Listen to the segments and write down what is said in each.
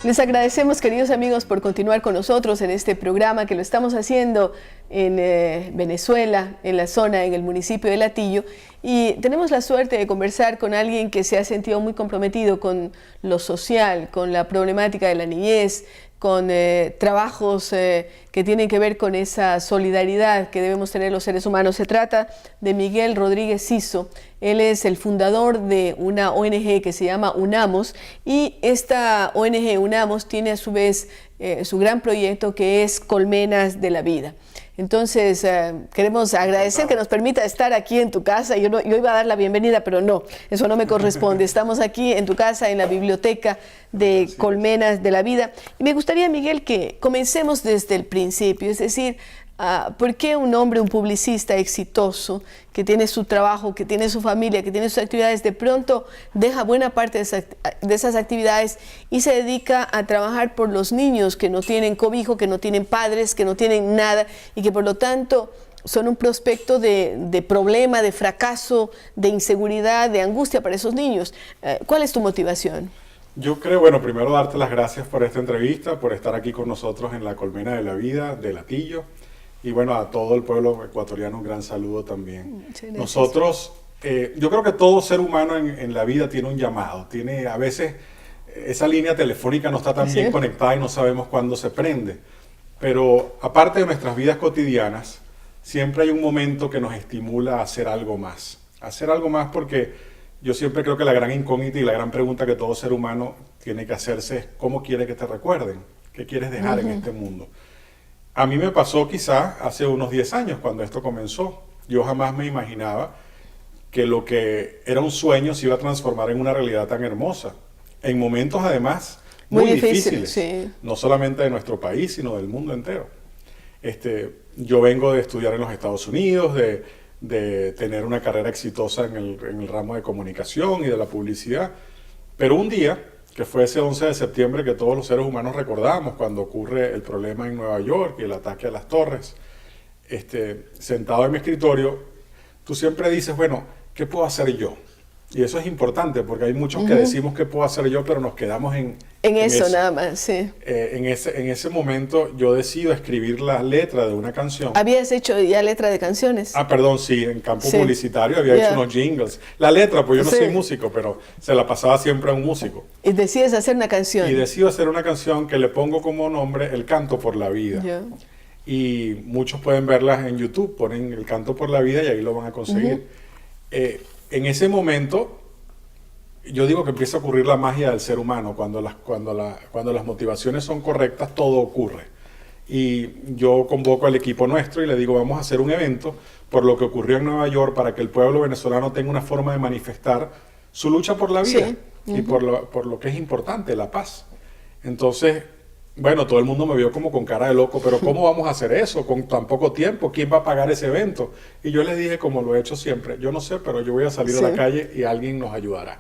Les agradecemos, queridos amigos, por continuar con nosotros en este programa que lo estamos haciendo en Venezuela, en la zona, en el municipio de Latillo, y tenemos la suerte de conversar con alguien que se ha sentido muy comprometido con lo social, con la problemática de la niñez, con trabajos que tienen que ver con esa solidaridad que debemos tener los seres humanos. Se trata de Miguel Rodríguez Ciso. Él es el fundador de una ONG que se llama UNAMOS, y esta ONG UNAMOS tiene a su vez su gran proyecto, que es Colmenas de la Vida. Entonces, queremos agradecer que nos permita estar aquí en tu casa. Yo iba a dar la bienvenida, pero no, eso no me corresponde. Estamos aquí en tu casa, en la biblioteca de Colmenas de la Vida. Y me gustaría, Miguel, que comencemos desde el principio, es decir, ¿por qué un hombre, un publicista exitoso, que tiene su trabajo, que tiene su familia, que tiene sus actividades, de pronto deja buena parte de esas actividades y se dedica a trabajar por los niños que no tienen cobijo, que no tienen padres, que no tienen nada, y que por lo tanto son un prospecto de problema, de fracaso, de inseguridad, de angustia para esos niños? ¿Cuál es tu motivación? Yo creo, bueno, primero darte las gracias por esta entrevista, por estar aquí con nosotros en la Colmena de la Vida de Latillo. Y bueno, a todo el pueblo ecuatoriano un gran saludo también. Nosotros, yo creo que todo ser humano en la vida tiene un llamado. Tiene, a veces esa línea telefónica no está tan bien conectada y no sabemos cuándo se prende. Pero aparte de nuestras vidas cotidianas, siempre hay un momento que nos estimula a hacer algo más. Hacer algo más, porque yo siempre creo que la gran incógnita y la gran pregunta que todo ser humano tiene que hacerse es: ¿cómo quiere que te recuerden? ¿Qué quieres dejar en este mundo? A mí me pasó quizás hace unos 10 años cuando esto comenzó. Yo jamás me imaginaba que lo que era un sueño se iba a transformar en una realidad tan hermosa. En momentos además muy difíciles, sí. No solamente de nuestro país, sino del mundo entero. Yo vengo de estudiar en los Estados Unidos, de tener una carrera exitosa en el ramo de comunicación y de la publicidad. Pero un día, que fue ese 11 de septiembre que todos los seres humanos recordamos, cuando ocurre el problema en Nueva York y el ataque a las torres, sentado en mi escritorio, tú siempre dices, bueno, ¿qué puedo hacer yo? Y eso es importante, porque hay muchos que decimos qué puedo hacer yo, pero nos quedamos en eso nada más, sí. En ese momento yo decido escribir la letra de una canción. ¿Habías hecho ya letra de canciones? Perdón, sí, en campo publicitario había hecho unos jingles. La letra, pues yo no soy músico, pero se la pasaba siempre a un músico. Y decides hacer una canción. Y decido hacer una canción que le pongo como nombre El Canto por la Vida. Y muchos pueden verlas en YouTube, ponen El Canto por la Vida y ahí lo van a conseguir. En ese momento, yo digo que empieza a ocurrir la magia del ser humano. Cuando las motivaciones son correctas, todo ocurre. Y yo convoco al equipo nuestro y le digo, vamos a hacer un evento por lo que ocurrió en Nueva York, para que el pueblo venezolano tenga una forma de manifestar su lucha por la vida y por lo que es importante, la paz. Entonces, bueno, todo el mundo me vio como con cara de loco, pero ¿cómo vamos a hacer eso con tan poco tiempo? ¿Quién va a pagar ese evento? Y yo les dije, como lo he hecho siempre, yo no sé, pero yo voy a salir a la calle y alguien nos ayudará.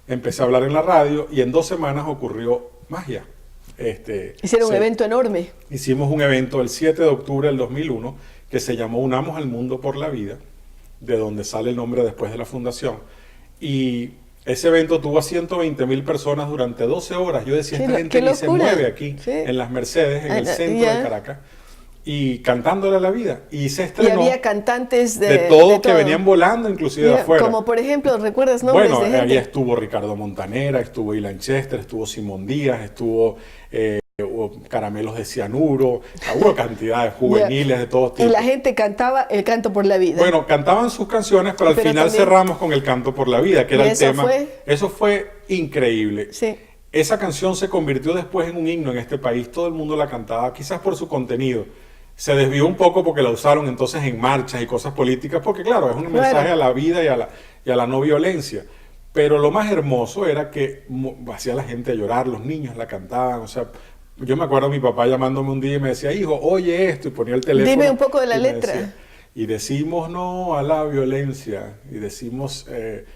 Empecé a hablar en la radio y en 2 semanas ocurrió magia. Hicieron un evento enorme. Hicimos un evento el 7 de octubre del 2001 que se llamó Unamos al Mundo por la Vida, de donde sale el nombre después de la fundación. Y ese evento tuvo a 120.000 personas durante 12 horas. Yo decía, esta gente ni se mueve aquí, en las Mercedes, en el centro de Caracas, y cantándole a la vida. Y se estrenó. Y había cantantes de todo que venían volando, inclusive de afuera. Como por ejemplo, ¿recuerdas nombres de gente? Ahí estuvo Ricardo Montanera, estuvo Ilan Chester, estuvo Simón Díaz, estuvo Caramelos de Cianuro, hubo cantidades juveniles de todos tipos. Y la gente cantaba El Canto por la Vida. Bueno, cantaban sus canciones, pero al final también cerramos con El Canto por la Vida, que era el tema. Eso fue increíble. Sí. Esa canción se convirtió después en un himno en este país. Todo el mundo la cantaba, quizás por su contenido. Se desvió un poco porque la usaron entonces en marchas y cosas políticas, porque claro, es un mensaje a la vida y a la no violencia. Pero lo más hermoso era que hacía a la gente llorar, los niños la cantaban, o sea, yo me acuerdo a mi papá llamándome un día y me decía, hijo, oye esto, y ponía el teléfono. Dime un poco de la letra. Decía, y decimos no a la violencia, y decimos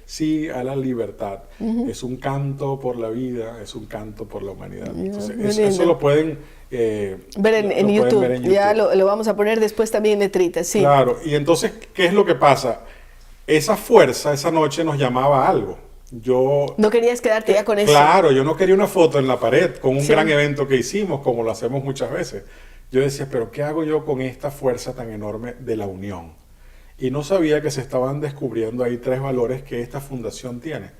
sí a la libertad. Es un canto por la vida, es un canto por la humanidad. Entonces, eso lo pueden ver en YouTube. Ya lo vamos a poner después también en letritas, sí. Claro, y entonces, ¿qué es lo que pasa? Esa fuerza, esa noche nos llamaba a algo. No querías quedarte ya con eso. Claro, yo no quería una foto en la pared con un gran evento que hicimos, como lo hacemos muchas veces. Yo decía, pero ¿qué hago yo con esta fuerza tan enorme de la unión? Y no sabía que se estaban descubriendo ahí 3 valores que esta fundación tiene,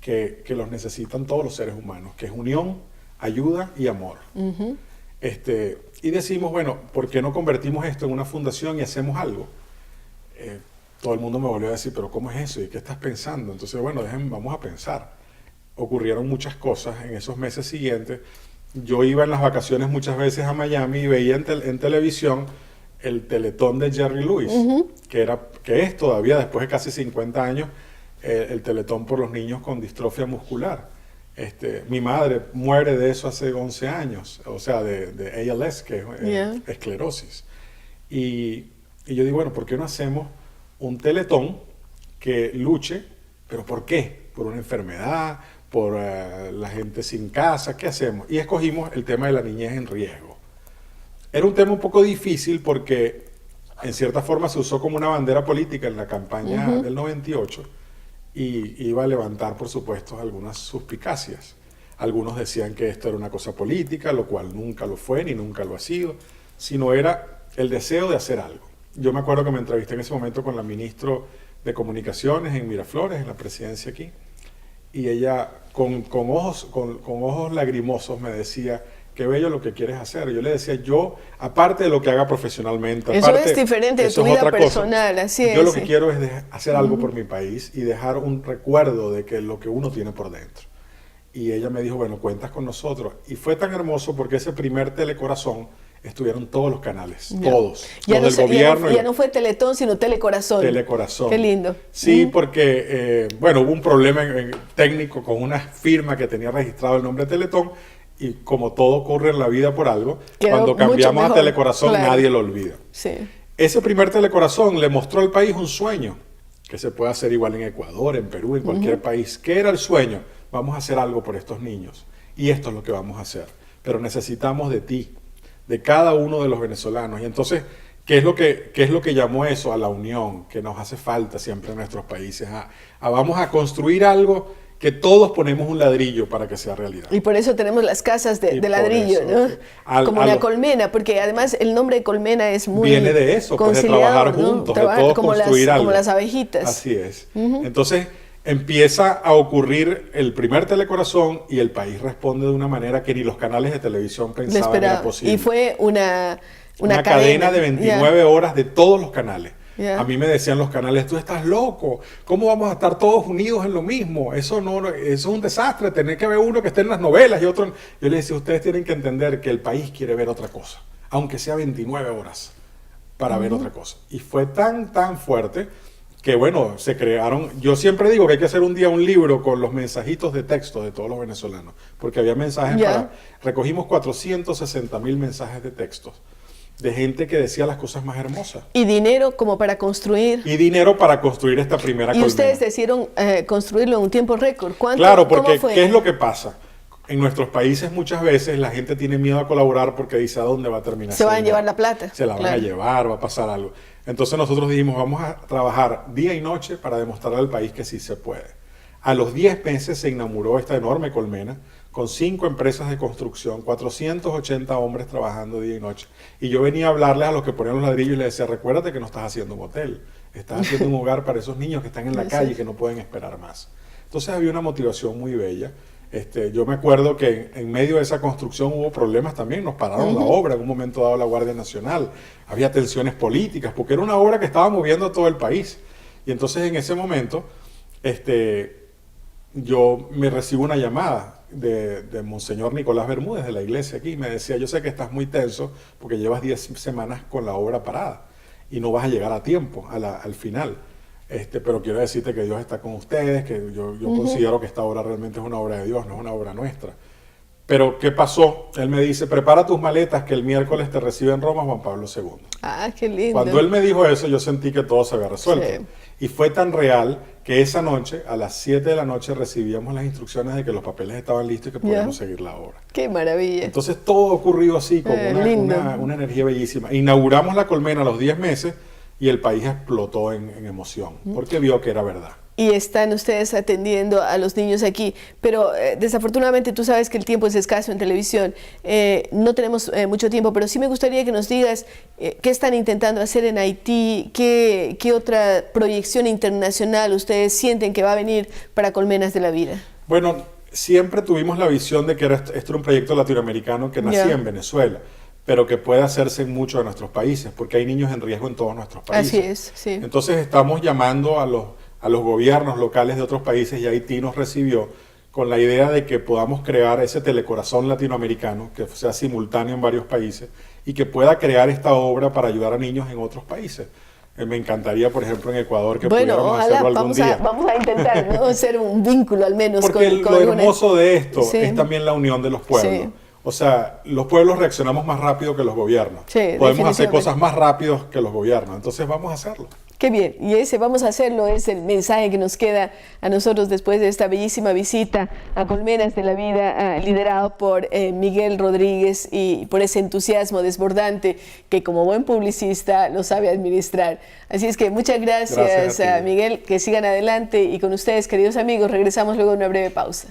que los necesitan todos los seres humanos, que es unión, ayuda y amor. Y decimos, bueno, ¿por qué no convertimos esto en una fundación y hacemos algo? Todo el mundo me volvió a decir, pero ¿cómo es eso? ¿Y qué estás pensando? Entonces, bueno, vamos a pensar. Ocurrieron muchas cosas en esos meses siguientes. Yo iba en las vacaciones muchas veces a Miami y veía en televisión el Teletón de Jerry Lewis, que es todavía, después de casi 50 años, el Teletón por los niños con distrofia muscular. Mi madre muere de eso hace 11 años, o sea, de ALS, que es esclerosis. Y yo digo, bueno, ¿por qué no hacemos un Teletón que luche? ¿Pero por qué? ¿Por una enfermedad? ¿Por la gente sin casa? ¿Qué hacemos? Y escogimos el tema de la niñez en riesgo. Era un tema un poco difícil porque en cierta forma se usó como una bandera política en la campaña del 98 y iba a levantar, por supuesto, algunas suspicacias. Algunos decían que esto era una cosa política, lo cual nunca lo fue ni nunca lo ha sido, sino era el deseo de hacer algo. Yo me acuerdo que me entrevisté en ese momento con la ministra de Comunicaciones en Miraflores, en la presidencia aquí, y ella con ojos lagrimosos me decía, qué bello lo que quieres hacer. Yo le decía, yo, aparte de lo que haga profesionalmente, eso es diferente de tu vida personal, así es. Yo lo que quiero es hacer algo por mi país y dejar un recuerdo de que lo que uno tiene por dentro. Y ella me dijo, bueno, cuentas con nosotros. Y fue tan hermoso porque ese primer Telecorazón estuvieron todos los canales, todos. Ya los del gobierno. Ya no fue Teletón, sino Telecorazón. Telecorazón. Qué lindo. Sí, porque, bueno, hubo un problema técnico con una firma que tenía registrado el nombre de Teletón, y como todo ocurre en la vida por algo, cuando cambiamos a Telecorazón, nadie lo olvida. Sí. Ese primer Telecorazón le mostró al país un sueño, que se puede hacer igual en Ecuador, en Perú, en cualquier país. ¿Qué era el sueño? Vamos a hacer algo por estos niños, y esto es lo que vamos a hacer. Pero necesitamos de ti, de cada uno de los venezolanos. Y entonces, ¿qué es lo que llamó eso? A la unión, que nos hace falta siempre en nuestros países. Vamos a construir algo que todos ponemos un ladrillo para que sea realidad. Y por eso tenemos las casas de ladrillo, ¿no? Como la colmena, porque además el nombre de colmena es muy viene de eso, pues, de trabajar juntos, de todos construir algo. Como las abejitas. Así es. Entonces, empieza a ocurrir el primer Telecorazón y el país responde de una manera que ni los canales de televisión pensaban que era posible. Y fue una cadena de 29 horas de todos los canales. A mí me decían los canales, tú estás loco, ¿cómo vamos a estar todos unidos en lo mismo? Eso es un desastre, tener que ver uno que esté en las novelas y otro. Yo les decía, ustedes tienen que entender que el país quiere ver otra cosa, aunque sea 29 horas para ver otra cosa. Y fue tan fuerte que, bueno, se crearon. Yo siempre digo que hay que hacer un día un libro con los mensajitos de texto de todos los venezolanos, porque había mensajes recogimos 460,000 mensajes de textos de gente que decía las cosas más hermosas. Y dinero como para construir. Y dinero para construir esta primera colmena. Y ustedes decidieron construirlo en un tiempo récord. Claro, porque ¿qué es lo que pasa? En nuestros países muchas veces la gente tiene miedo a colaborar porque dice a dónde va a terminar. Se van a llevar la plata. Se la van a llevar, va a pasar algo. Entonces nosotros dijimos, vamos a trabajar día y noche para demostrarle al país que sí se puede. A los 10 meses se inauguró esta enorme colmena con 5 empresas de construcción, 480 hombres trabajando día y noche. Y yo venía a hablarles a los que ponían los ladrillos y les decía, recuérdate que no estás haciendo un hotel, estás haciendo un hogar para esos niños que están en la calle y que no pueden esperar más. Entonces había una motivación muy bella. Yo me acuerdo que en medio de esa construcción hubo problemas también, nos pararon la obra en un momento dado la Guardia Nacional, había tensiones políticas, porque era una obra que estaba moviendo a todo el país. Y entonces en ese momento, yo me recibo una llamada de Monseñor Nicolás Bermúdez de la iglesia aquí, y me decía, yo sé que estás muy tenso porque llevas 10 semanas con la obra parada y no vas a llegar a tiempo al final. Pero quiero decirte que Dios está con ustedes, que yo considero que esta obra realmente es una obra de Dios, no es una obra nuestra. Pero, ¿qué pasó? Él me dice, prepara tus maletas que el miércoles te recibe en Roma Juan Pablo II. Ah, qué lindo. Cuando él me dijo eso, yo sentí que todo se había resuelto. Sí. Y fue tan real que esa noche, a las 7 de la noche, recibíamos las instrucciones de que los papeles estaban listos y que podíamos seguir la obra. ¡Qué maravilla! Entonces, todo ocurrió así, como una energía bellísima. Inauguramos la colmena a los 10 meses y el país explotó en emoción, porque vio que era verdad. y están ustedes atendiendo a los niños aquí, pero desafortunadamente tú sabes que el tiempo es escaso en televisión, no tenemos mucho tiempo, pero sí me gustaría que nos digas qué están intentando hacer en Haití, qué otra proyección internacional ustedes sienten que va a venir para Colmenas de la Vida. Bueno, siempre tuvimos la visión de que esto era un proyecto latinoamericano que nacía en Venezuela, pero que puede hacerse en muchos de nuestros países, porque hay niños en riesgo en todos nuestros países. Así es, sí. Entonces estamos llamando a los gobiernos locales de otros países, y Haití nos recibió con la idea de que podamos crear ese telecorazón latinoamericano, que sea simultáneo en varios países, y que pueda crear esta obra para ayudar a niños en otros países. Me encantaría, por ejemplo, en Ecuador que pudiéramos hacerlo algún día. Vamos a intentar, ¿no? Hacer un vínculo al menos. Porque lo hermoso de esto es también la unión de los pueblos. Sí. O sea, los pueblos reaccionamos más rápido que los gobiernos. Sí, podemos hacer cosas más rápido que los gobiernos. Entonces vamos a hacerlo. Qué bien. Y ese vamos a hacerlo es el mensaje que nos queda a nosotros después de esta bellísima visita a Colmenas de la Vida, liderado por Miguel Rodríguez, y por ese entusiasmo desbordante que como buen publicista lo sabe administrar. Así es que muchas gracias a Miguel, que sigan adelante, y con ustedes, queridos amigos, regresamos luego de una breve pausa.